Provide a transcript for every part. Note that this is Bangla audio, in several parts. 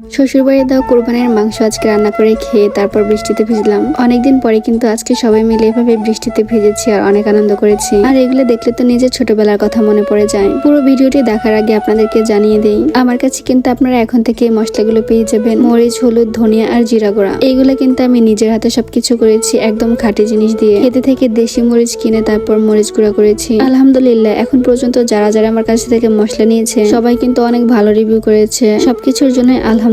শ্বশুরবাড়ি দেওয়া কোরবানির মাংস আজকে রান্না করে খেয়ে তারপর বৃষ্টিতে ভিজলাম। অনেকদিন পরে কিন্তু আজকে সবাই মিলে এভাবে বৃষ্টিতে ভিজেছি আর অনেক আনন্দ করেছি। আর এগুলো দেখলে তো নিজের ছোটবেলার কথা মনে পড়ে যায়। পুরো ভিডিওটি দেখার আগে আপনাদেরকে জানিয়ে দেই, আমার কাছে কিন্তু আপনারা এখন থেকে মশলাগুলো পেয়ে যাবেন। মরিচ, হলুদ, ধনিয়া আর জিরা গুঁড়া, এইগুলো কিন্তু আমি নিজের হাতে সবকিছু করেছি, একদম খাঁটি জিনিস দিয়ে। খেতে থেকে দেশি মরিচ কিনে তারপর মরিচ গুঁড়া করেছি। আলহামদুলিল্লাহ, এখন পর্যন্ত যারা যারা আমার কাছ থেকে মশলা নিয়েছে সবাই কিন্তু অনেক ভালো রিভিউ করেছে। সবকিছুর জন্য আলহামদুলিল্লাহ।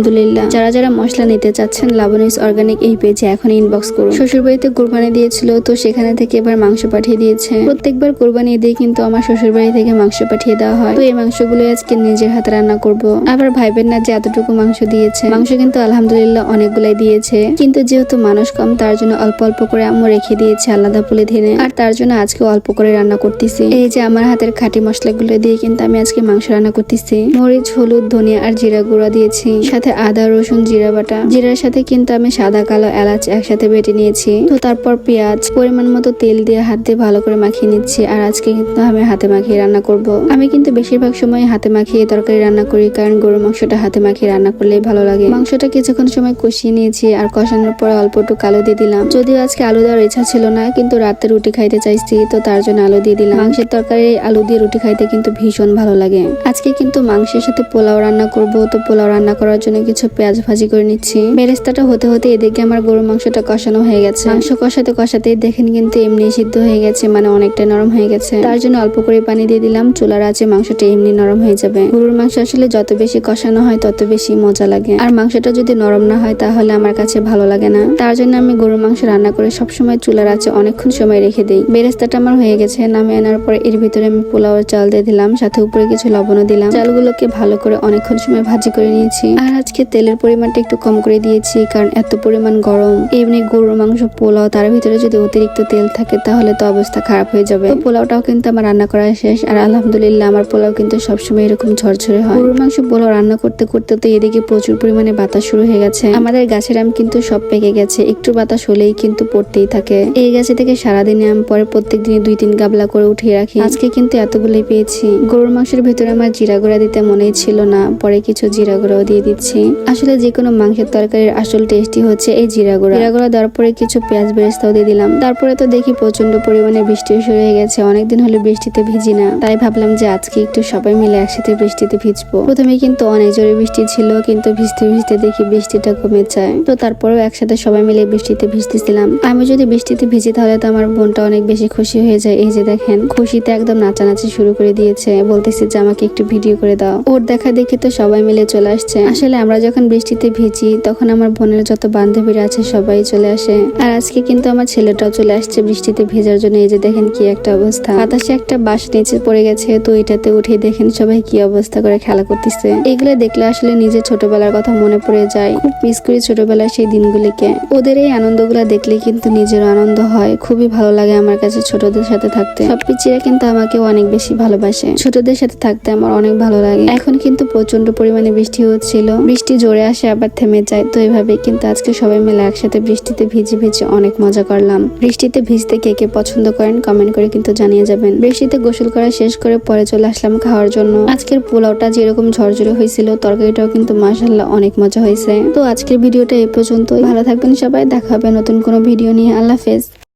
যারা যারা মশলা নিতে চাচ্ছেন লাবণীস অর্গানিক এই পেজে এখন ইনবক্স করুন। শ্বশুরবাড়িতে কোরবানি দিয়েছিল, তো সেখানে থেকে এবার মাংস পাঠিয়ে দিয়েছে। প্রত্যেকবার কোরবানি দিয়ে কিন্তু আমার শ্বশুরবাড়ি থেকে মাংস পাঠিয়ে দেওয়া হয়। তো এই মাংসগুলো আজকে নিজের হাতে রান্না করব। আবার ভাইবেন না যে এতটুকু মাংস দিয়েছে। মাংস কিন্তু আলহামদুলিল্লাহ অনেকগুলাই দিয়েছে, কিন্তু যেহেতু মানুষ কম তার জন্য অল্প অল্প করে আম্মু রেখে দিয়েছে আলাদা পলিথিনে। আর তার জন্য আজকে অল্প করে রান্না করতেছি। এই যে আমার হাতের খাঁটি মশলাগুলো দিয়ে কিন্তু আমি আজকে মাংস রান্না করতেছি। মরিচ, হলুদ, ধনিয়া আর জিরা গুঁড়া দিয়েছি, সাথে আদা, রসুন, জিরা বাটা। জিরার সাথে কিন্তু আমি সাদা, কালো এলাচ একসাথে বেটে নিয়েছি। তো তারপর পেঁয়াজ, পরিমাণ মতো তেল দিয়ে হাত দিয়ে ভালো করে মাখিয়ে নিচ্ছি। আর আজকে কিন্তু আমি হাতে মাখিয়ে রান্না করব। আমি কিন্তু বেশিরভাগ সময় হাতে মাখিয়ে তরকারি রান্না করি, কারণ গরুর মাংসটা হাতে মাখিয়ে রান্না করলেই ভালো লাগে। মাংসটা কিছুক্ষণ সময় কষিয়ে নিয়েছি, আর কষানোর পরে অল্প একটু আলু দিয়ে দিলাম। যদিও আজকে আলু দেওয়ার ইচ্ছা ছিল না, কিন্তু রাতে রুটি খাইতে চাইছি, তো তার জন্য আলু দিয়ে দিলাম। মাংসের তরকারি আলু দিয়ে রুটি খাইতে কিন্তু ভীষণ ভালো লাগে। আজকে কিন্তু মাংসের সাথে পোলাও রান্না করব। তো পোলাও রান্না করার জন্য কিছু পেঁয়াজ ভাজি করে নিচ্ছি। বেরেস্তাটা হতে হতে এদিকে আমার গরুর মাংসটা কষানো হয়ে গেছে। মাংস কষাতে কষাতেই দেখেন কিন্তু এমনি সিদ্ধ হয়ে গেছে, মানে অনেকটা নরম হয়ে গেছে। তার জন্য অল্প করে পানি দিয়ে দিলাম। চুলার আঁচে মাংসটা এমনি নরম হয়ে যাবে। গরুর মাংস আসলে যত বেশি কষানো হয় তত বেশি মজা লাগে, আর মাংসটা যদি নরম না হয় তাহলে আমার কাছে ভালো লাগে না। তার জন্য আমি গরুর মাংস রান্না করে সবসময় চুলার আঁচে অনেকক্ষণ সময় রেখে দিই। বেরেস্তাটা আমার হয়ে গেছে, নামিয়ে আনার পরে এর ভিতরে আমি পোলাওয়ের চাল দিয়ে দিলাম, সাথে উপরে কিছু লবণও দিলাম। চালগুলোকে ভালো করে অনেকক্ষণ সময় ভাজি করে নিয়েছি। আর আজকে তেলের পরিমাণটা একটু কম করে দিয়েছি, কারণ এত পরিমাণ গরম। এমনি গরুর মাংস পোলাও, তার ভিতরে যদি অতিরিক্ত তেল থাকে তাহলে তো অবস্থা খারাপ হয়ে যাবে। তো পোলাওটাও কিন্তু আমার রান্না করা শেষ। আর আলহামদুলিল্লাহ আমার পোলাও কিন্তু সবসময় এরকম ঝরঝরে হয়। গরুর মাংস পোলাও রান্না করতে করতে তো এদিকে প্রচুর পরিমাণে বাতাস শুরু হয়ে গেছে। আমাদের গাছের আম কিন্তু সব পেকে গেছে, একটু বাতাস হলেই কিন্তু পড়তেই থাকে। এই গাছে থেকে সারাদিনে আম পরে, প্রত্যেক দিনে 2-3 গাবলা করে উঠিয়ে রাখি। আজকে কিন্তু এতগুলোই পেয়েছি। গরুর মাংসের ভিতরে আমার জিরা গুঁড়া দিতে মনেই ছিল না, পরে কিছু জিরা গুঁড়াও দিয়ে দিচ্ছি। আসলে যে কোনো মাংসের তরকারির আসল টেস্টই হচ্ছে এই জিরা গুঁড়া। জিরা গুঁড়া দেওয়ার পরে কিছু পেঁয়াজ বেরেস্তাও দিয়ে দিলাম। তারপরে তো দেখি প্রচন্ড পরিমাণে বৃষ্টি শুরু হয়ে গেছে। অনেকদিন হলো বৃষ্টিতে ভিজি না, তাই ভাবলাম যে আজকে একটু সবাই মিলে একসাথে বৃষ্টিতে ভিজবো। প্রথমে কিন্তু অনেক জোরে বৃষ্টি ছিল, কিন্তু ভিজতে ভিজতে দেখি বৃষ্টিটা কমে যায়। তো তারপরেও একসাথে সবাই মিলে বৃষ্টিতে ভিজতেছিলাম। আমি যদি বৃষ্টিতে ভিজি তাহলে তো আমার বোনটা অনেক বেশি খুশি হয়ে যায়। এই যে দেখেন, খুশিতে একদম নাচানাচি শুরু করে দিয়েছে, বলতেছে যে আমাকে একটু ভিডিও করে দাও। ওর দেখা দেখি তো সবাই মিলে চলে আসছে। আসলে আমরা যখন বৃষ্টিতে ভিজি তখন আমার বোনের যত বান্ধবীরা আছে সবাই চলে আসে। আর আজকে কিন্তু আমার ছেলেটাও চলে আসছে বৃষ্টিতে ভেজার জন্য। এই যে দেখেন কি একটা অবস্থা, বাতাসে একটা বাঁশ নিচে পড়ে গেছে, তো এটাতে উঠে দেখেন সবাই কি অবস্থা করে খেলা করতেছে। এগুলো দেখলে আসলে নিজের ছোটবেলার কথা মনে পড়ে যায়। খুব মিস করি ছোটবেলার সেই দিনগুলিকে। ওদের এই আনন্দগুলা দেখলে কিন্তু নিজের আনন্দ হয়। খুবই ভালো লাগে আমার কাছে ছোটদের সাথে থাকতে। সব পিচিরা কিন্তু আমাকেও অনেক বেশি ভালোবাসে। ছোটদের সাথে থাকতে আমার অনেক ভালো লাগে। এখন কিন্তু প্রচন্ড পরিমাণে বৃষ্টি হচ্ছিল, বৃষ্টি জোরে আসে আবার থেমে যায়। তো এইভাবে কিন্তু আজকে সবাই মিলে একসাথে বৃষ্টিতে ভিজে ভিজে অনেক মজা করলাম। বৃষ্টিতে ভিজতে কে কে পছন্দ করেন কমেন্ট করে কিন্তু জানিয়ে যাবেন। বৃষ্টিতে গোসল করা শেষ করে পরে চলে আসলাম খাওয়ার জন্য। আজকের পোলাওটা যেরকম ঝরঝরে হয়েছিল, তরকারিটাও কিন্তু মাশাআল্লাহ অনেক মজা হয়েছে। তো আজকের ভিডিওটা এই পর্যন্তই। ভালো থাকবেন সবাই, দেখা হবে নতুন কোনো ভিডিও নিয়ে। আল্লাহ হাফেজ।